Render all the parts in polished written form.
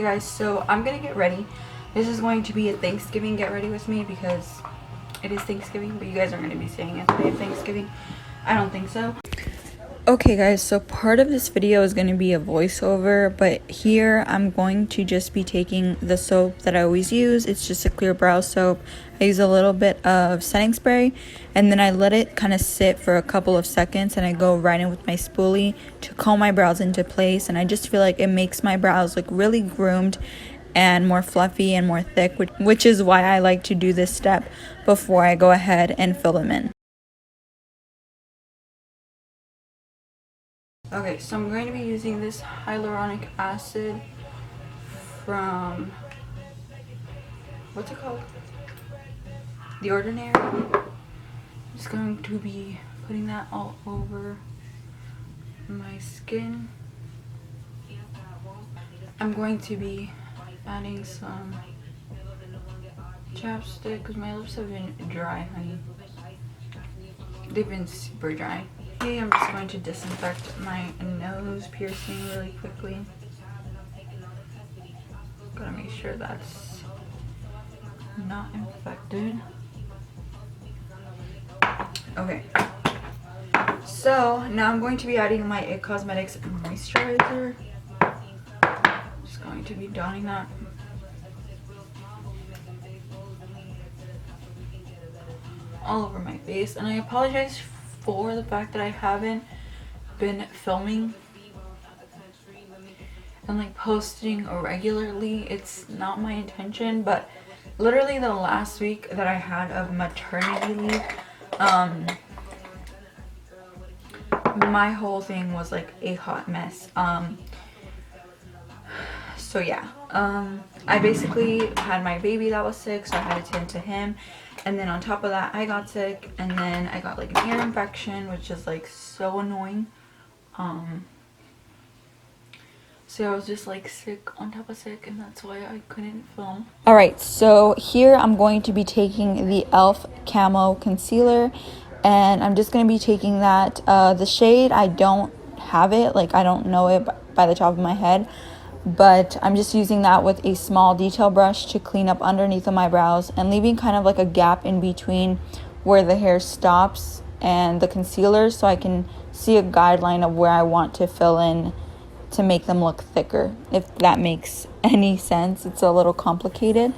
guys, so I'm gonna get ready. This is going to be a Thanksgiving get ready with me because it is Thanksgiving, but you guys aren't going to be seeing it today of Thanksgiving. I don't think so. Okay guys, so part of this video is going to be a voiceover, but here I'm going to just be taking the soap that I always use. It's just a clear brow soap. I use a little bit of setting spray and then I let it kind of sit for a couple of seconds and I go right in with my spoolie to comb my brows into place, and I just feel like it makes my brows look really groomed and more fluffy and more thick, which is why I like to do this step before I go ahead and fill them in. Okay, so I'm going to be using this hyaluronic acid from, what's it called? The Ordinary. I'm just going to be putting that all over my skin. I'm going to be adding some chapstick because my lips have been dry, honey. They've been super dry. Okay, I'm just going to disinfect my nose piercing really quickly. Gotta make sure that's not infected. Okay. So now I'm going to be adding my Cosmetics Moisturizer. Just going to be donning that. All over my face, and I apologize for the fact that I haven't been filming and like posting regularly. It's not my intention, but literally the last week that I had of maternity leave, my whole thing was like a hot mess. So yeah, I basically had my baby that was sick, so I had to tend to him, and then on top of that I got sick, and then I got like an ear infection, which is like so annoying. So I was just like sick on top of sick, and that's why I couldn't film. Alright, so here I'm going to be taking the e.l.f. Camo Concealer, and I'm just going to be taking that. The shade, I don't have it, like I don't know it by the top of my head, but I'm just using that with a small detail brush to clean up underneath of my brows and leaving kind of like a gap in between where the hair stops and the concealer, so I can see a guideline of where I want to fill in to make them look thicker, if that makes any sense. It's a little complicated.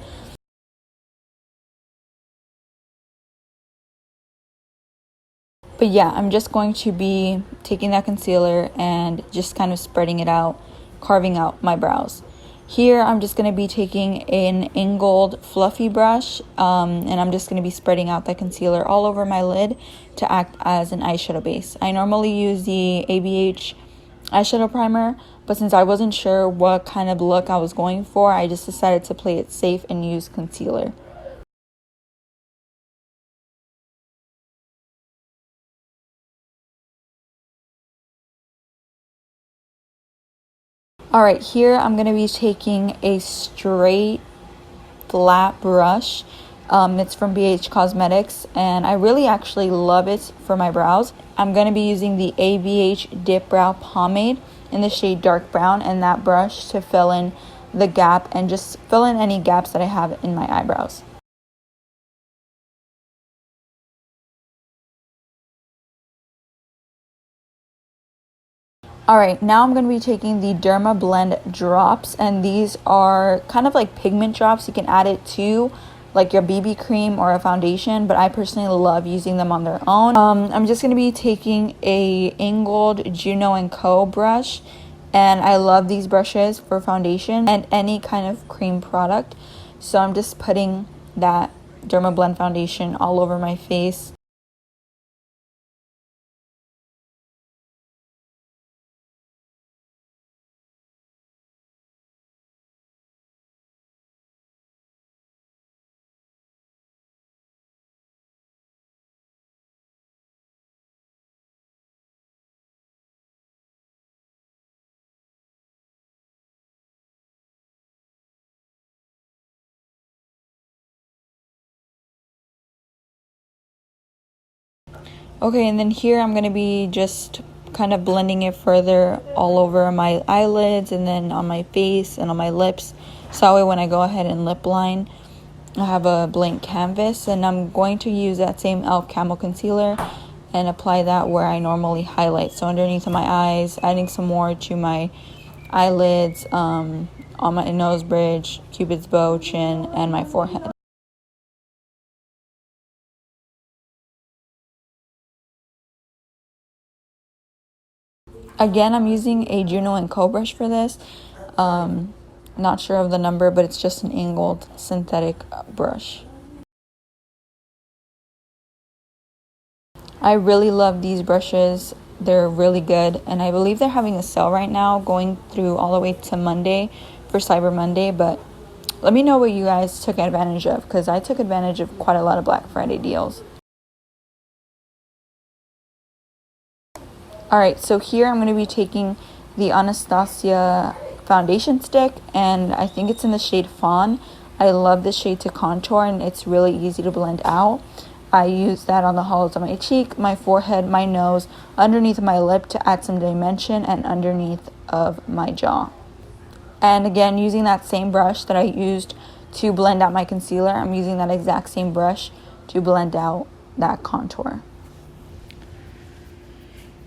But yeah, I'm just going to be taking that concealer and just kind of spreading it out, carving out my brows. Here I'm just going to be taking an angled fluffy brush, and I'm just going to be spreading out that concealer all over my lid to act as an eyeshadow base. I normally use the ABH eyeshadow primer, but since I wasn't sure what kind of look I was going for, I just decided to play it safe and use concealer. Alright, here I'm going to be taking a straight flat brush. It's from BH Cosmetics, and I really actually love it for my brows. I'm going to be using the ABH Dip Brow Pomade in the shade Dark Brown, and that brush to fill in the gap and just fill in any gaps that I have in my eyebrows. Alright, now I'm going to be taking the Dermablend Drops, and these are kind of like pigment drops. You can add it to like your BB cream or a foundation, but I personally love using them on their own. I'm just going to be taking a angled Juno & Co brush, and I love these brushes for foundation and any kind of cream product. So I'm just putting that Dermablend foundation all over my face. Okay, and then here I'm going to be just kind of blending it further all over my eyelids and then on my face and on my lips. So that way when I go ahead and lip line, I have a blank canvas. And I'm going to use that same e.l.f. Camo Concealer and apply that where I normally highlight. So underneath of my eyes, adding some more to my eyelids, on my nose bridge, cupid's bow, chin, and my forehead. Again, I'm using a Juno & Co brush for this. Not sure of the number, but it's just an angled synthetic brush. I really love these brushes. They're really good, and I believe they're having a sale right now going through all the way to Monday for Cyber Monday. But let me know what you guys took advantage of, because I took advantage of quite a lot of Black Friday deals. Alright, so here I'm going to be taking the Anastasia foundation stick, and I think it's in the shade Fawn. I love this shade to contour, and it's really easy to blend out. I use that on the hollows of my cheek, my forehead, my nose, underneath my lip to add some dimension, and underneath of my jaw. And again, using that same brush that I used to blend out my concealer, I'm using that exact same brush to blend out that contour.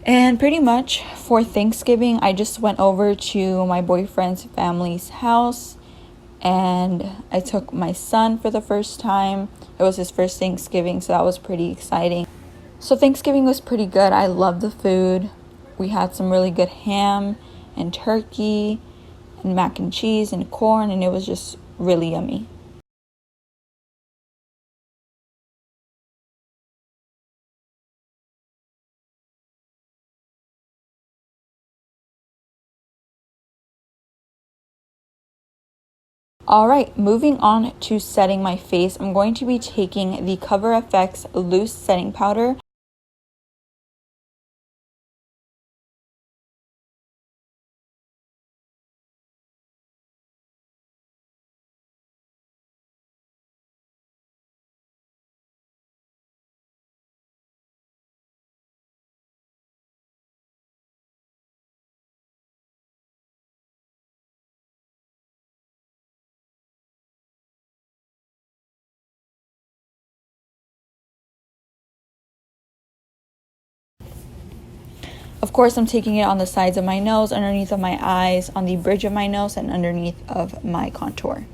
And pretty much for Thanksgiving, I just went over to my boyfriend's family's house, and I took my son for the first time. It was his first Thanksgiving, so that was pretty exciting. So Thanksgiving was pretty good. I love the food. We had some really good ham and turkey and mac and cheese and corn, and it was just really yummy. Alright, moving on to setting my face, I'm going to be taking the Cover FX Loose Setting Powder. Of course, I'm taking it on the sides of my nose, underneath of my eyes, on the bridge of my nose, and underneath of my contour.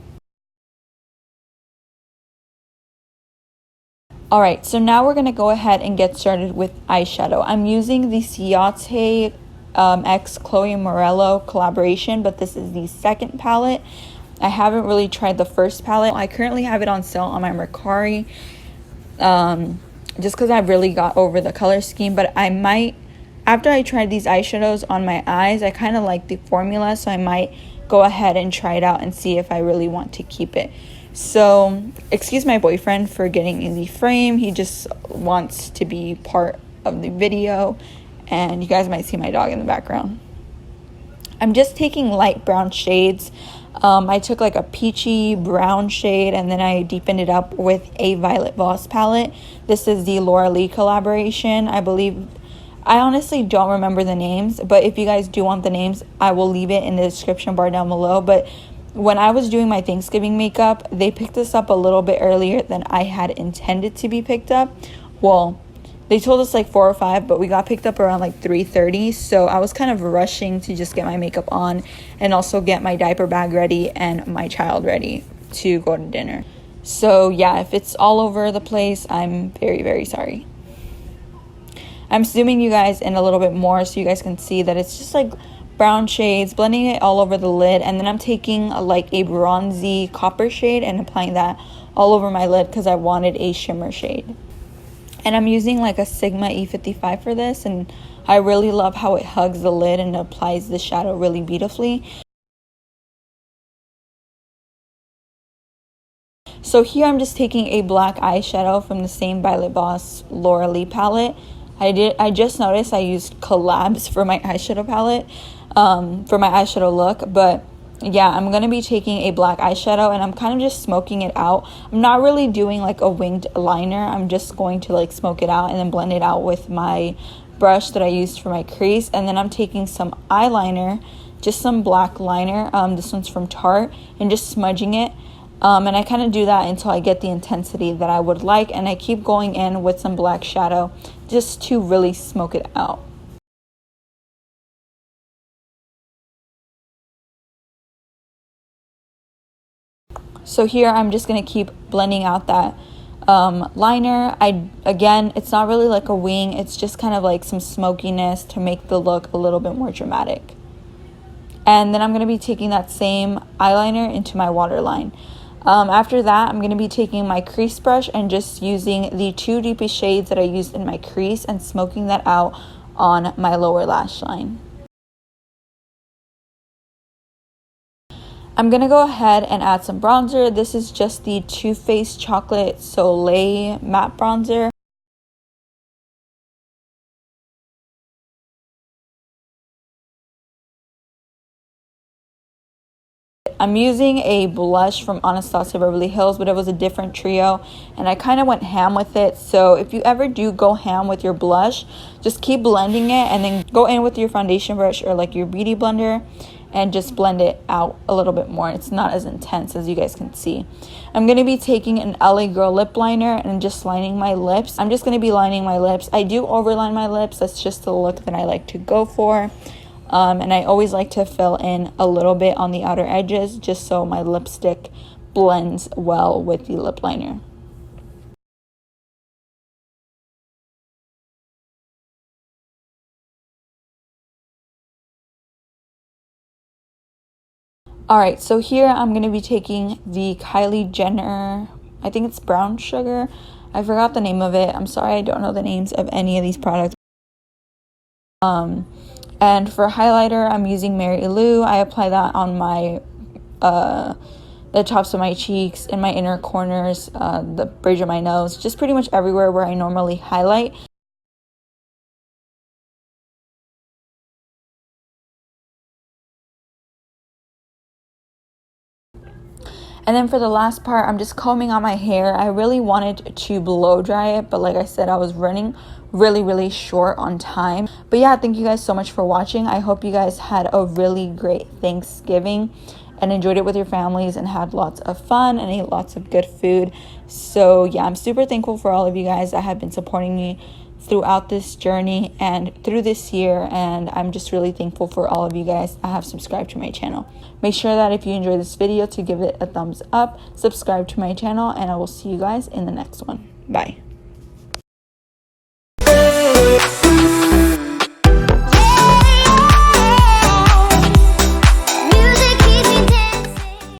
Alright, so now we're going to go ahead and get started with eyeshadow. I'm using the Ciate X Chloe Morello collaboration, but this is the second palette. I haven't really tried the first palette. I currently have it on sale on my Mercari, just because I've really got over the color scheme, but I might, after I tried these eyeshadows on my eyes, I kind of like the formula, so I might go ahead and try it out and see if I really want to keep it. So, excuse my boyfriend for getting in the frame. He just wants to be part of the video, and you guys might see my dog in the background. I'm just taking light brown shades. I took like a peachy brown shade, and then I deepened it up with a Violet Voss palette. This is the Laura Lee collaboration, I believe. I honestly don't remember the names, but if you guys do want the names, I will leave it in the description bar down below. But when I was doing my Thanksgiving makeup, they picked this up a little bit earlier than I had intended to be picked up. Well, they told us like 4 or 5, but we got picked up around like 3:30. So I was kind of rushing to just get my makeup on and also get my diaper bag ready and my child ready to go to dinner. So yeah, if it's all over the place, I'm very, very sorry. I'm zooming you guys in a little bit more so you guys can see that it's just like brown shades, blending it all over the lid, and then I'm taking like a bronzy copper shade and applying that all over my lid because I wanted a shimmer shade. And I'm using like a Sigma E55 for this, and I really love how it hugs the lid and applies the shadow really beautifully. So here I'm just taking a black eyeshadow from the same Violet Voss Laura Lee palette. I just noticed I used collabs for my eyeshadow palette, for my eyeshadow look, but yeah, I'm going to be taking a black eyeshadow and I'm kind of just smoking it out. I'm not really doing like a winged liner. I'm just going to like smoke it out and then blend it out with my brush that I used for my crease. And then I'm taking some eyeliner, just some black liner. This one's from Tarte, and just smudging it. And I kind of do that until I get the intensity that I would like. And I keep going in with some black shadow just to really smoke it out. So here I'm just going to keep blending out that liner. Again, it's not really like a wing. It's just kind of like some smokiness to make the look a little bit more dramatic. And then I'm going to be taking that same eyeliner into my waterline. After that, I'm going to be taking my crease brush and just using the 2 deepest shades that I used in my crease and smoking that out on my lower lash line. I'm going to go ahead and add some bronzer. This is just the Too Faced Chocolate Soleil Matte Bronzer. I'm using a blush from Anastasia Beverly Hills, but it was a different trio, and I kind of went ham with it. So if you ever do go ham with your blush, just keep blending it and then go in with your foundation brush or like your beauty blender and just blend it out a little bit more. It's not as intense as you guys can see. I'm going to be taking an LA Girl lip liner and just lining my lips. I'm just going to be lining my lips. I do overline my lips. That's just the look that I like to go for. And I always like to fill in a little bit on the outer edges just so my lipstick blends well with the lip liner. Alright, so here I'm going to be taking the Kylie Jenner, I think it's brown sugar. I forgot the name of it. I'm sorry, I don't know the names of any of these products. And for highlighter, I'm using Mary Lou. I apply that on my, the tops of my cheeks, in my inner corners, the bridge of my nose, just pretty much everywhere where I normally highlight. And then for the last part, I'm just combing out my hair. I really wanted to blow dry it, but like I said, I was running really short on time. But yeah, thank you guys so much for watching. I hope you guys had a really great Thanksgiving and enjoyed it with your families and had lots of fun and ate lots of good food. So yeah, I'm super thankful for all of you guys that have been supporting me throughout this journey and through this year, and I'm just really thankful for all of you guys that have subscribed to my channel. Make sure that if you enjoyed this video to give it a thumbs up, subscribe to my channel, and I will see you guys in the next one. Bye.